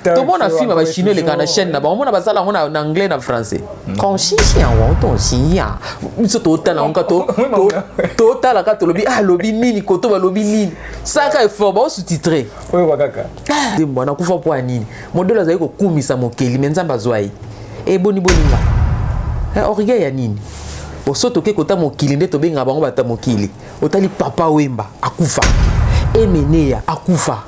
Tout le monde a film avec chinois les canadiens chaîne là-bas. On a basé là, on a en anglais et en français. Quand chien on ton chien. Nous total on kato total la kato lobby ah lobby nini koto ba lobby nini. Ça ka fort ba sous-titré. Oui wakaka. De mbona kufa po nini. Modelo za yiko kumisa mokeli menzamba zwai. E boni nga. Origa ya nini. Osoto ke kota mokili nde to benga bango bata mokili. Otali papa wemba akufa. Emeneya akufa.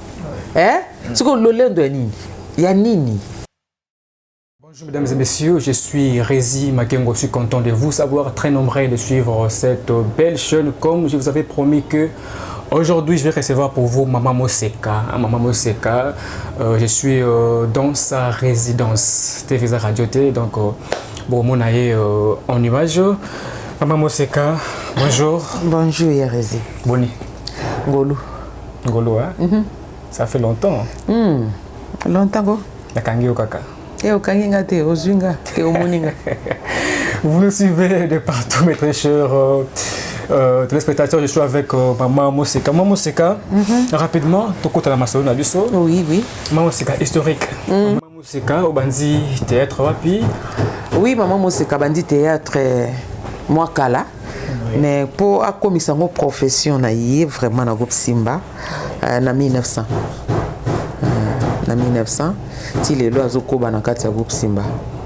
Bonjour mesdames et messieurs, je suis Rézi Makengo, je suis content de vous savoir, très nombreux de suivre cette belle chaîne. Comme je vous avais promis que aujourd'hui je vais recevoir pour vous Maman Moseka. Maman Moseka, je suis dans sa résidence TV Radio T, donc bon, mon aïe en image. Maman Moseka, bonjour. Bonjour Rézi. Boni. Ngolo. Ngolo, hein? Ça fait longtemps. Longtemps go. Nakangi o kaka. Okangi ngate ozunga ke omoninga. Vous nous suivez de partout mes très chers téléspectateurs. Je suis avec Maman Moseka. Maman Moseka, rapidement, tokota la masolo na biso. Oui, oui. Maman Moseka historique. Maman Moseka au bandi théâtre wapi? Oui, Maman Moseka bandi théâtre moi kala. Oui. Mais pour accomplir mon profession na yé vraiment na groupe Simba na 1900. Na 1900, ti les lois zoko ba na kati ya groupe Simba.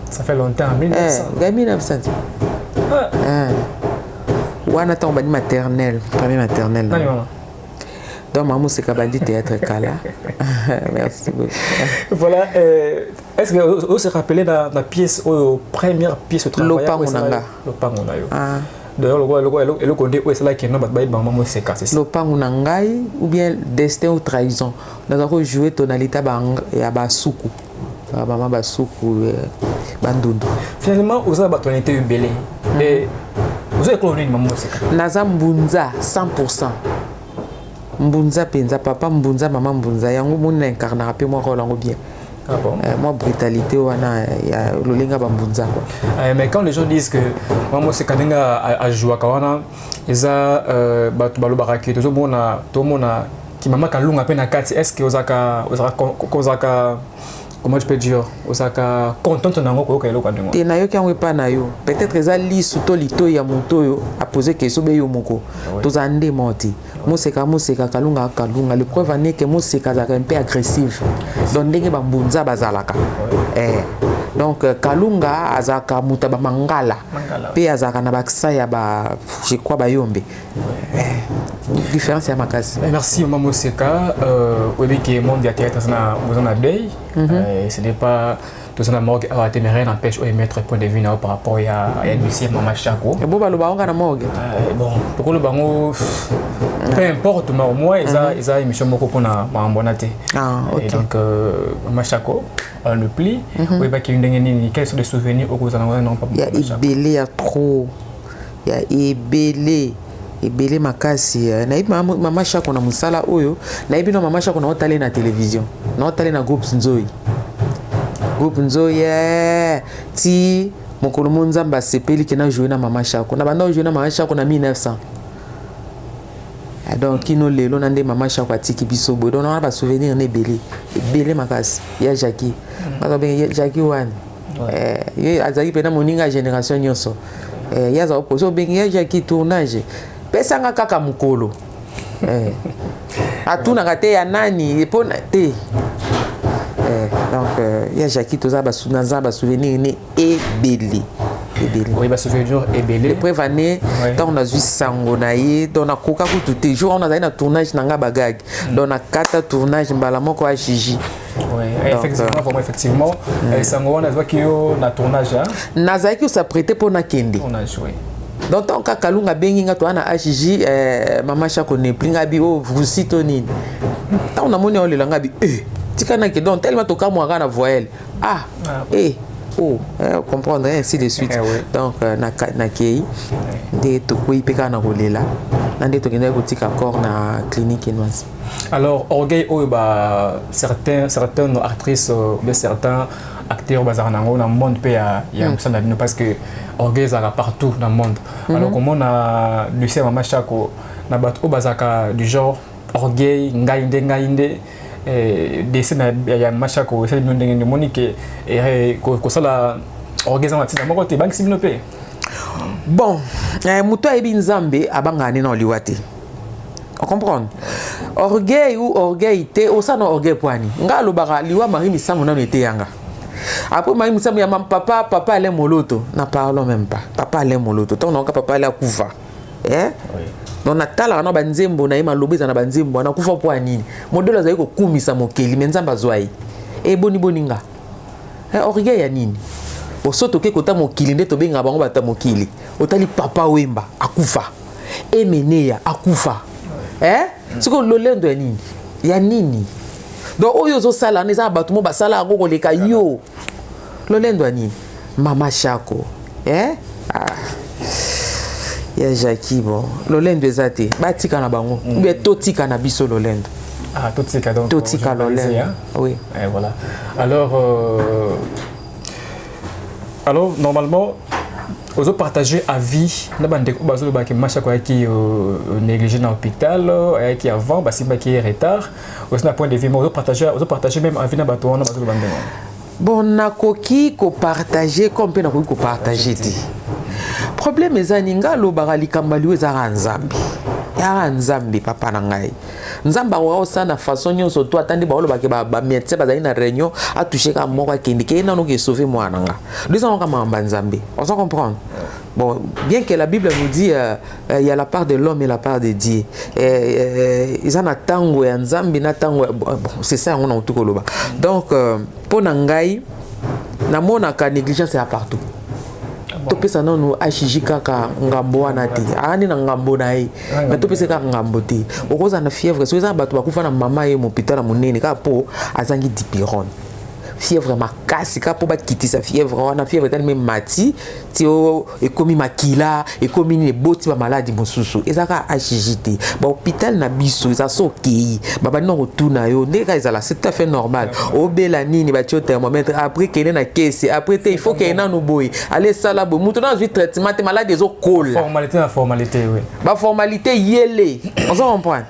Ça fait longtemps 1900. 1900. Wana ta bandi maternelle, premier maternelle. Donc Maman Moseka bandi théâtre kala. Merci beaucoup. Voilà, est-ce que vous se rappelez la pièce première pièce au travail Lopangunanga. Ah. D'ailleurs, le côté où est-ce là qu'il y a Maman Moseka, c'est ça. Lopangu nangai ou bien destin ou trahison. Nous avons joué tonalité à Basuku. Maman Basuku Bandundu. Finalement, vous avez tonalité ubélé. Et vous avez cloné Maman Moseka. Naza Mbunza 100%. Mbunza penza papa Mbunza maman Mbunza yango mon incarnera pe moi rôle bien. Ah bon? Moi, brutalité, il y a le linga bambunza. Mais quand les gens disent que Maman Moseka a joué à Kawana, ils ont battu baraki, tout le monde qui m'a kalunga peine à 4, est-ce que Osaka comment je peux dire Osaka contente nango ko ka eloko ndenge. Te na yo kyango pa na yo. Peut-être ezali suto lito ya moto yo a poser question be yo moko. Tozande moti. Moseka kalunga le preuve est que Moseka est un peu agressif. Donc ndenge bambunza bazalaka. Donc kalunga azaka mutaba mangala. Pe azaka na baksa ya ba je crois ba yombe. Différence à ma case. Merci Maman Moseka. Oui, qui est monde de théâtre, vous en avez. Ce n'est pas tout ça, la morgue a été rien n'empêche de mettre point de vue par rapport à Lucie Maman Chako. Et bon, bah le baron a la morgue. Bon, pourquoi le baron, peu importe, mais au moins ils ont émission beaucoup pour la bonité. Et donc Maman Chako, le pli. Oui, bah qui une quels sont les souvenirs au cousin non pas. Il y a ébélé, il y a trop. Il y a ébélé. Ebele makasi naibi Maman Chako na musala oyo naibi no Maman Chako na otale na télévision na otale na groupe Nzoyi ti mokolo monzamba sepeli ke na jouer na Maman Chako na banda jouer na Maman Chako na 1900 donc kino lelo na nde Maman Chako atiki biso bo donc na ba souvenir na ebele makasi ya Jackie bazo ben Jackie wan ye azaki pena moninga génération nyonso ya za opposition ben ya Jackie tournage pesanga kaka mukolo atuna kate ya nani epona te donc ya Jackie toza ba souvenir ne ebele oui ba souvenir ebele preuve année donc on a vu sango na ye donc na koka ku tout jour on a na tournage nanga bagag donc na kata tournage mbala moko a Gigi Oui, effectivement, vraiment, effectivement. Sango, on a vu qu'il y a un tournage. Nazaki ou s'apprêtait pour na kende. Tournage, oui. Donc tant que Kalunga benginga to ana HJ mama Chako ne plinga bi o vusito nini. Tant na moni olelanga bi tika na ke donc tellement to ka moi na voyelle. Comprendre ainsi de suite. Donc na kei de to ko ipeka na rolela. Nande to kenda ko tika corps na clinique inoise. Alors orgueil certaines actrices de certains acteurs bazar nango dans le monde pe ya musana bino parce que orgueil zara partout dans le monde. Alors comment on a Lucien Mama Chako na bato bazaka du genre orgueil ngainde dessin ya Mama Chako c'est le ndenge monique ko sala orgueil za matina moko te bank sibino pe. Bon, muto ebi nzambe abangani na liwate. On comprend. Orgueil ou orgueillité, au sein orgueil poani. Nga lo bara liwa mari misamu na nete yanga. Après mari misamu ya papa allait moloto. Na parlons même pas. Papa allait moloto. Tant on papa allait kufa. Oui. Donc natala na banzembo na ima lobeza na banzembo na kufa poani. Modelo za yiko kumisa mokeli menzamba zwai. Boni nga. Orgueil ya nini? Osoto ke kota mokili nde to benga bango bata mokili. Otali papa wemba akufa. Emeneya akufa. Siko lolendo ya nini? Ya nini? Donc oyo zo sala neza batu mo basala ngo koleka yo. Lolendo ya nini? Mama Chako. Ya Jackie bon. Lolendo ezate. Batika na bango. Ou bien totika na biso lolendo. Totika donc. Totika lolendo. Oui. Et voilà. Alors normalement vous partagez à vie na bande ko bazo ba ke Mama Chako qui négligé dans l'hôpital qui avant ba simba qui est retard aussi na point de vue vous partagez même à vie na bato na bazo bande. Bon na koki ko partager comme pe na koki ko partager ti problème ezaninga lo barali kambali ezara nzambi ya nzambi papa na ngai nzamba wa osana façon nyonso to atandi ba lo ba ke ba médecin bazali na réunion a toucher ka moko akindi ke na no ke sauver moi nanga disons ka mamba nzambi on s'en comprend. Bon, bien que la Bible nous dit il y a la part de l'homme et la part de Dieu. Ils en attendent et nzambi na tango c'est ça on a tout koloba. Donc pour nangai na mona ka négligence est partout. Topesa nonu HJ kaka ngambo wana te ani na ngambo na ye mais topesa kaka ngambo te okoza na fièvre so eza bato bakufa na mama ye mopitala monene ka po azangi dipyrone fièvre makasi ka po bakitisa fièvre wana fièvre tellement mati tio ekomi makila ekomi ni boti ba maladie mosusu ezaka HJT ba hôpital na biso eza sokei baba no retourna yo ndeka ezala c'est tout à fait normal obela nini ba tio thermomètre après kene na caisse après il faut que na no boy aller sala bo mutu na ju traitement te maladie ezo cola formalité oui ba formalité yele on s'en comprend.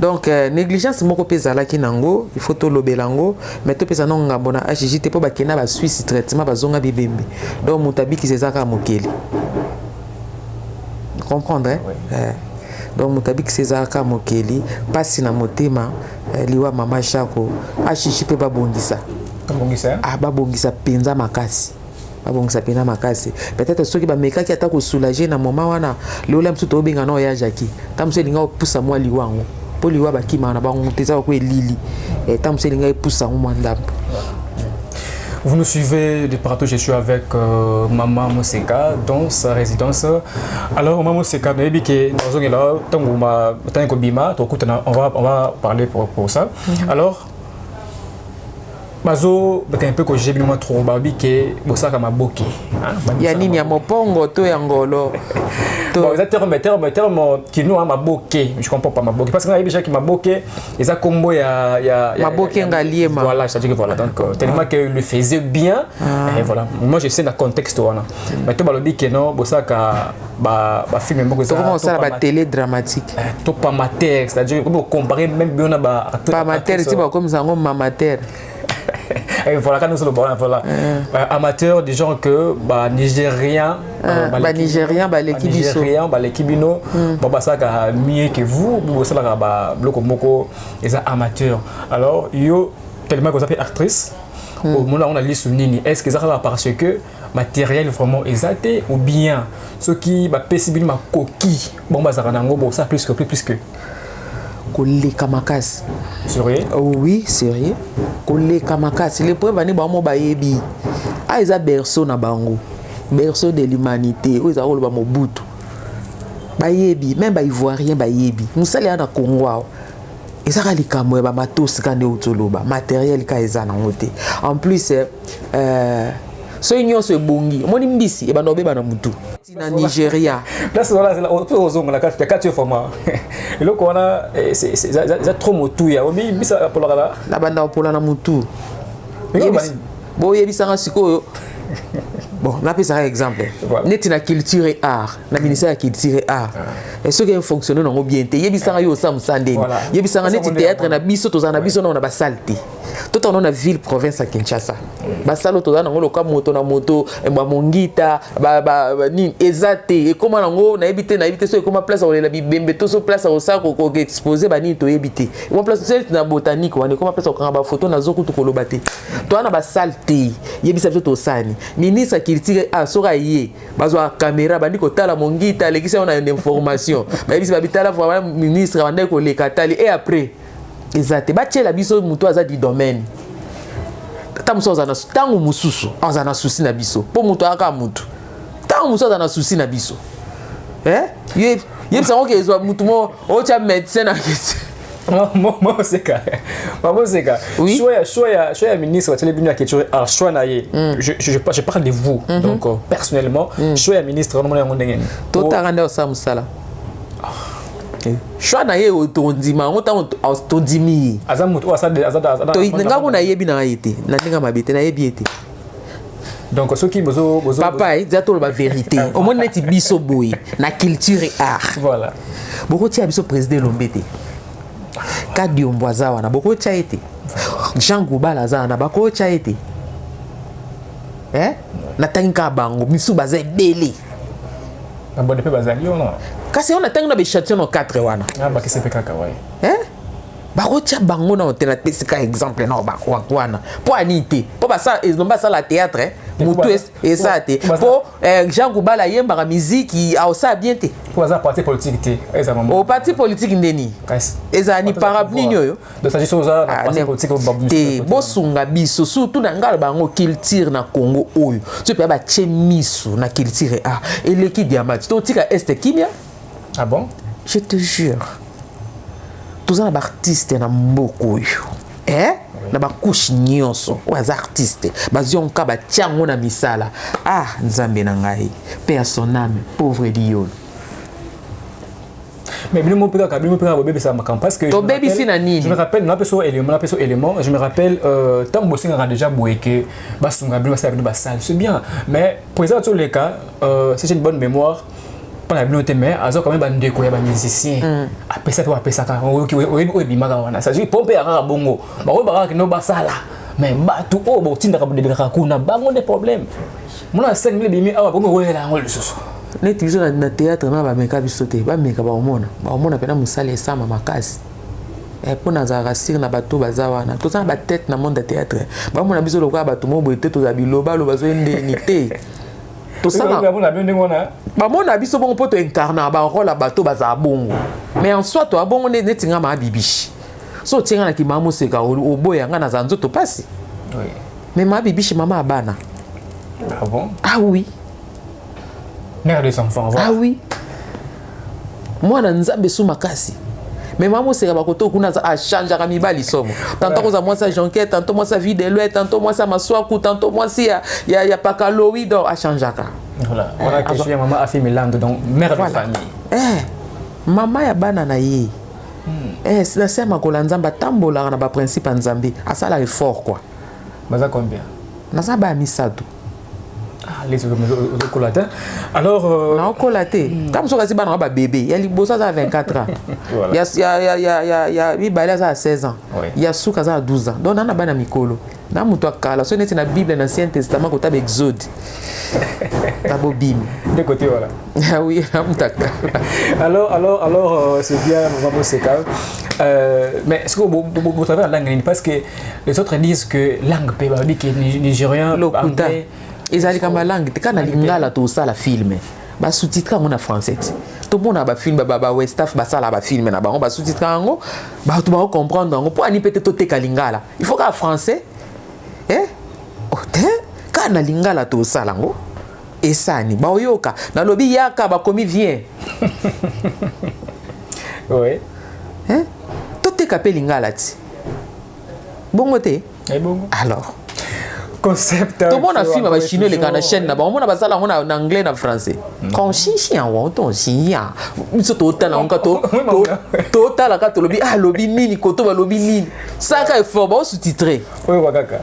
Donc négligence moko pezala ki nango il faut to lobelango mais to pesa nonga bona HJT po bakena ba Suisse traitement bazonga bibembe donc mutabi ki sezaka mokeli comprendre donc mutabi ki sezaka mokeli pasi na motema liwa Mama Chako HJT pe babongisa babongisa penza makasi babongisa penza makasi peut-être ceux qui ba meka ki atako soulager na moment wana lola msu to benga no ya Jackie tamse linga pusa moi liwango poliwa bakima na bango teza ko elili tamse linga epusa ngomanda. Vous nous suivez de partout, je suis avec Maman Moseka dans sa résidence. Alors Maman Moseka, on va parler pour ça. Alors bazo un peu que j'ai bien trop babi que bosaka maboke ya nini ya mopongo to ya ngolo bon terme qui nous a maboke je comprends pas maboke parce que il y a déjà qui maboke et ça combo ya maboke ngaliema voilà c'est à dire que voilà donc tellement que le faisait bien et voilà moi je sais dans contexte wana mais to balobi que non bosaka ba film moko ça comment ça ba télé dramatique to pas mater c'est à dire on comparer même bien na ba pas mater c'est pas comme ça ngom mamater. Et voilà, quand nous sommes voilà. Amateurs des gens que Nigériens, l'équipe bino, ça mieux que vous, ça là bloc moko, les amateurs. Alors yo tellement que vous appelez actrice, au moment on a lu sur Nini. Est-ce que ça va parce que matériel vraiment exaté ou bien ce qui va possiblement ma coquille, bon ça ranango bon ça plus que koleka makasi. Sérieux? Oui, sérieux. Koleka makasi. Les preuves ani bango bayebi. Ah, ils a berceau na bango. Berceau de l'humanité. Ils a rôle ba Mobutu. Bayebi, même ba ivoirien bayebi. Musali ana Congo. Ils a likambo ba matos kande utoloba. Matériel ka ezana ngote. En plus so union se bongi. Moni mbisi e banobe bana mutu. Na Nigeria. Là c'est là on peut ozonga la carte 4 format. Et là on a c'est trop motu ya. Obi bisa pour la la banda pour la mutu. Bon yebisanga sikoyo. Bon, on a pris ça un exemple. Net na culture et art, na ministère de culture et art. Et ce qui fonctionne non bien té. Yebisanga yo sam sandeni. Yebisanga net théâtre na biso tozana biso na ba salte. Tout on a ville province à Kinshasa. Ba salo tozana ngolo ka moto na moto, ba mongita, ba ni ezate. Et comment ngo na ebité so comment place on la bibembe to so place au sa ko exposer ba ni to ebité. Comment place c'est na botanique on comment place on ba photo na zoku to kolobate. To na ba salte. Yebisa biso to sani. Ministre culture a sora yé bazwa caméra bandi ko tala mongita lekisa on a une information ba bisa bitala vraiment ministre bandi ko le katali et après exact ba tchela biso muto aza di domaine tata muso za na tangu mususu aza na souci na biso po muto aka mutu tangu muso aza na souci na biso yebisa ko ke zo mutu mo o cha médecin na kiti Moi c'est ça. Oui. Choya ministre de la culture à choix naie. Je parle de vous. Donc personnellement, choya ministre on mon ndenge. Tout a rendu ça musala. Choix naie otondima, on tondimi. Azamuto azada. To nga ko na yebi na yete. Na ndinga mabete na yebi ete. Donc ceux qui bozo papa dit tout la vérité. Au moins net biso boy na culture et art. Voilà. Beaucoup tia biso président Lombete. Kadi Ombwaza wana boko cha ete Jean Goubala za na bako cha ete na tanka bango misu baza ebele na bonne pe bazali ono kasi on a tanka na be chation no 4 wana ba kese pe kaka wai bako cha bango na hôtel pesika exemple na bako wana po anité po ba ça ils n'ont pas ça la théâtre mutu et ça té po Jean Goubala yemba la musique a ça bien té pour ça parti politique té ezama au parti politique ndeni ezani parapluie nyoyo de ça juste ça parti politique té bosunga biso surtout na ngala bango culture na Congo oyo tu peux ba chemisu na culture et l'équipe diamant to tika est kimia ah bon je te jure tous les artistes na mboko oyo na ba couche nyonso aux artistes bazionka ba tiango na misala nzambe na ngai personne âme pauvre lion mais bien mon père bébé ça ma parce que to baby si na nini je me rappelle na peso élément je me rappelle tant bossinga a déjà boyeke basunga bien ça ba salle c'est bien mais pour ça tous les cas c'est une bonne mémoire la bibliothèque mais azo quand même bandeko ya ba musicien apesa to apesa ka oyebi bimaka wana ça dit pompe ya bongo ba ko ba no basala mais batu o bo tinda ka bodeka kuna bango des problèmes mona 5000 bimi awa bongo wela ngol susu net biso na théâtre na ba meka biso te ba meka ba omona pena musala esama makasi pour na za rasir na bato bazawana to ça ba tête na monde de théâtre ba mona biso lokwa bato mo boete to za biloba lo bazo indemnité tout ça ba mona biso bon poto incarner ba rôle bato baza bongo mais en soi to abongo netinga ma bibishi so tinga na kimamo seka oboya nga na zanzo to pasi oui mais ma bibishi mama abana ah bon ah oui mère des enfants voilà. Ah oui moi na nzambe sou makasi mais maman c'est ba koto kuna a changer ka mibali somo tantôt ko za moi ça jonquette tantôt moi ça vie de l'ouest tantôt moi ça maswaku tantôt moi si ya pakalowi donc a changer ka voilà voilà que je maman a fait Milando donc mère de famille maman ya bana na ye c'est la sema ko la nzamba tambola na ba principe nzambe asala effort quoi baza combien na za ba misato les autres alors non colaté comme ça kasi bana ba bébé ya libosa za 24 ans ya bibala za 16 ans ya suka za 12 ans donc na bana mikolo na muto akala so neti na bible na ancien testament ko tab exode tabo bim de côté voilà ah oui na mutaka alors c'est bien vraiment c'est calme mais est-ce que vous travaillez la langue parce que les autres disent que langue peut dire que nigérien anglais ezali kama langue te kana lingala to sala filme ba sous-titre en français tout le monde a ba film ba westaf ba sala ba film na ba sous-titre en ba tout ba comprendre en pour ani peut-être te kalingala il faut qu'en français quand na lingala to sala ngo esani ba oyoka na lobi yaka ba komi vient oui tout te kapé lingala ti bongo te bongo alors concept tout le monde a film ba chinois les kana chaîne na ba on a ba sala on a en anglais na français quand chien wa ton chien so to tala on ka to tala ka to lobi lobi nini koto ba lobi nini ça ka effort ba sous-titrer oui wakaka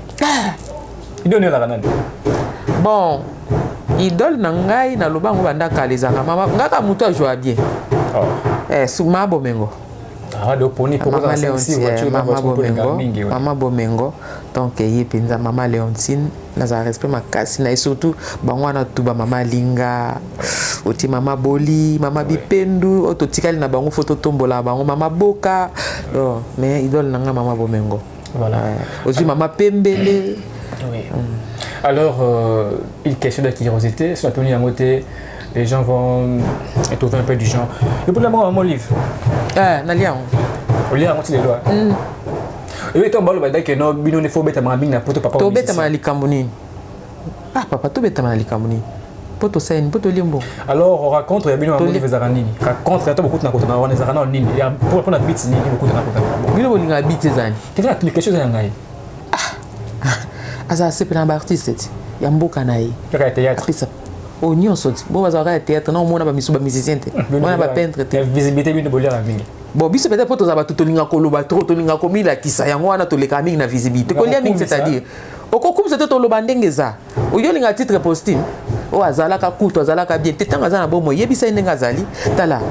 idole la kanani bon idole na ngai na lobango banda kalezaka mama ngaka muto a joie bien suma bomengo do poni Mama Léontine Mama Bomengo donc ye penza Mama Léontine naza respect makasi na surtout bango na tuba Mama Linga oti Mama Boli Mama Bipendu ototikali na bango photo tombola bango Mama Boka mais idole nanga Mama Bomengo voilà aussi Mama Pembele oui alors une question de curiosité sur la tenue à côté les gens vont trouver un peu du genre et pour d'abord mon livre nalia on lit on les lois et toi balo badaki no bino ne faut beta mabinga poto papa to beta malikambuni papa to beta malikambuni poto saine poto limbo alors on raconte ya bino mon livre zaranini raconte ya to beaucoup na kotana wana zarana nini ya pour na bits nini beaucoup na kotana bino bolinga bits zani tu vas quelque chose ya ngai asa c'est un artiste ya mboka na ye ya théâtre au nyonso bo bazaka théâtre na omona ba misu ba musicien te ona ba peintre te visibilité bino bolia la mingi bon biso peut-être poto za ba tolinga koloba trop tolinga komila kisa yango wana toleka mingi na visibilité kolia mingi c'est-à-dire okokum c'était toloba ndenge za oyolinga titre postine o azalaka kuto azalaka bien tetanga za na bomo yebisa ndenge azali tala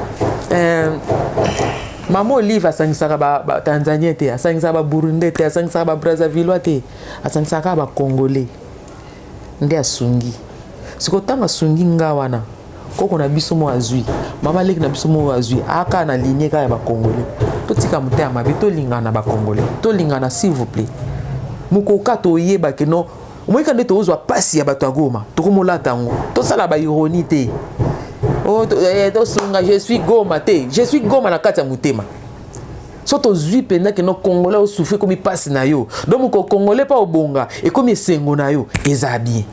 Mama Olive asangisaka ba Tanzania te asangisaka ba Burundi te asangisaka ba Brazzaville te asangisaka ba Congolais nde asungi siko tanga sungi nga wana koko na biso mo azui mama leki na biso mo azui aka na ligne ka ya ba Congolais to tika mutaya mabe to lingana ba Congolais to lingana s'il vous plaît mukoka to yeba ke no moika nde to ozwa pasi ya bato ya Goma to komolata ngo to sala ba ironie te to sunga je suis Goma te je suis Goma na kati ya mutema so to zui penda ke no Congolais o souffrir comme passe na yo donc ko Congolais pa obonga et comme esengo na yo eza bien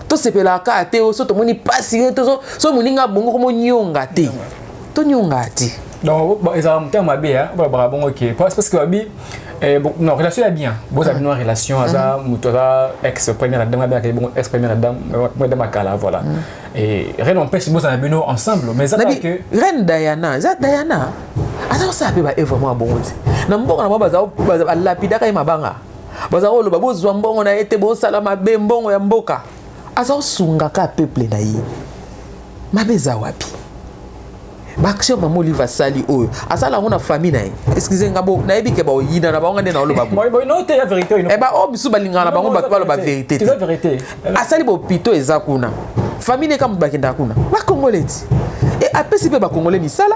to sepela ka te o so to moni passe to so moninga bongo comme nyonga te to nyonga te donc eza mutema mabe ya ba bongo ke parce que abi non relation est bien bon ça une relation ça mutora ex première dame bien bon ex première dame moi de makala voilà et rien n'empêche bon ça bino ensemble mais ça que reine Diana alors ça peut être vraiment bon na mbongo na baza lapida ka mabanga baza lo babo zwa mbongo na ete bo salama be mbongo ya mboka aza sunga ka peuple na yi mabeza wapi Bakisho Mama Olive sali oyo asala ngona famille na ye excusez ngabo na yebi ke ba oyina na bango nde na lo babu moi non te la vérité ba o bisu balingana bango ba ba vérité c'est la vérité asali bo pito eza kuna famille ka mubakenda kuna ba congolais et apesi pe ba congolais misala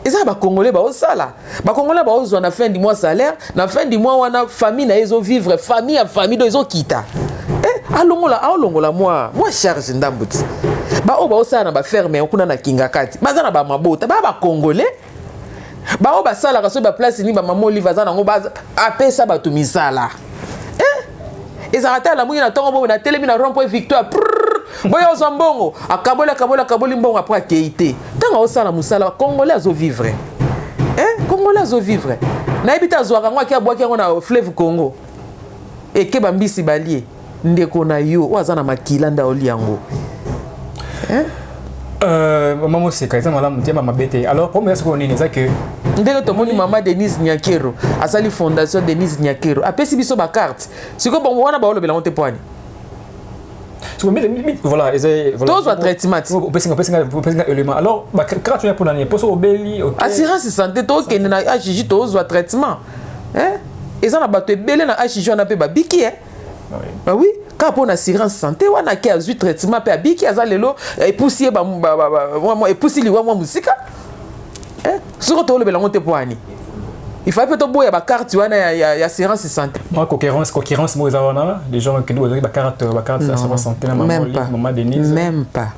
eza ba congolais ba osala ba congolais ba ozwa na fin du mois salaire na fin du mois wana famille na ezo vivre famille à famille do ezo kita alongola moi charge ndambuti ba o ba osala na ba ferme kuna na kingakati baza na ba mabota ba congolais ba o ba sala ka so ba place ni ba Mama Olive baza nango ba apesa ba tumisala ezarata la mouina tongo bo na telemi na rond-point Victoire boya ozambongo akaboli mbongo après keité tanga osala musala congolais azo vivre congolais azo vivre na ebita zwaka ngwa ki abwaki ngo na fleuve Congo eke bambisi balie ndeko na yo waza na makila nda oli yango maman c'est quand même madame Diama mabete alors pour moi c'est qu'on est que ndeko to moni Mama Denise Nyakero asali fondation Denise Nyakero apesi biso ba carte siko bon wana ba olobela onte poani voilà tous va traitement élément alors bah quand tu es pour l'année pour obeli assurance santé to kende na HJ tous va traitement ils ont abattu belé na HJ on appelle ba biki bah oui quand pour assurance santé wana ki azu traitement pe biki azalelo et poussier ba moi et poussier liwa moi musika sur to le onte poani il faut peut-être boya ba carte wana ya assurance santé moi concurrence moi zawana les gens qui doivent ba carte assurance santé na Mama Denise même pas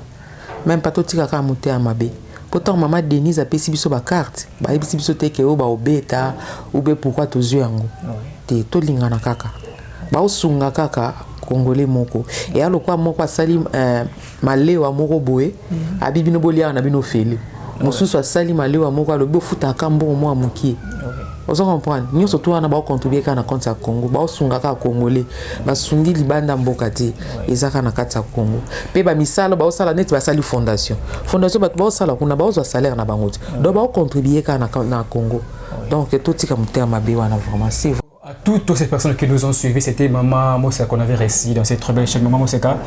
même pas totika ka monter à mabe. Pourtant maman Denise a pesi biso ba carte. Ba ebisi biso te ke o ba obeta ou be pourquoi to zui yango. Te to lingana kaka. Ba osunga kaka congolais moko. Et alors quoi moko asali malewa moko boye abibi no bolia na bino feli. Mosusu asali malewa moko alobi futa kambo mo amuki. Vous comprenez? Nous surtout on a pas contribué à la compte à Congo. Ba osunga ka congolais. Ba sundi libanda mbokati. Ezaka na kata Congo. Pe ba misala ba osala net ba sali fondation. Fondation ba osala kuna ba ozo salaire na bango. Donc ba contribuer ka na Congo. Donc tout tika muté mabe wana vraiment c'est à toutes ces personnes qui nous ont suivis, c'était Maman Moseka qu'on avait réussi dans cette très belle chaîne Maman Moseka.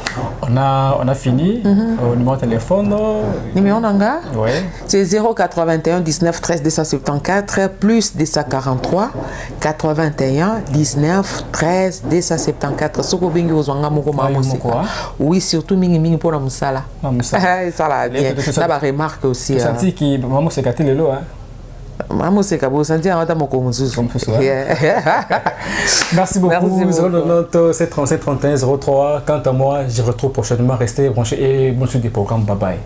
On a fini. Au numéro de téléphone. Numéro nanga? Oui. C'est 081 19 13 274 plus 243 81 19 13 274. Soko bingi ozwanga moko Maman Moseka. Oui, surtout mingi pour la musala. Ça là bien. Ça va remarque aussi. Ça dit que Maman Moseka t'es le hein. Maman c'est kabou senti en attendant mon Merci beaucoup. 090 737 31 03. Quant à moi, je retrouve prochainement. Restez branchés et bon suite des programmes. Bye bye.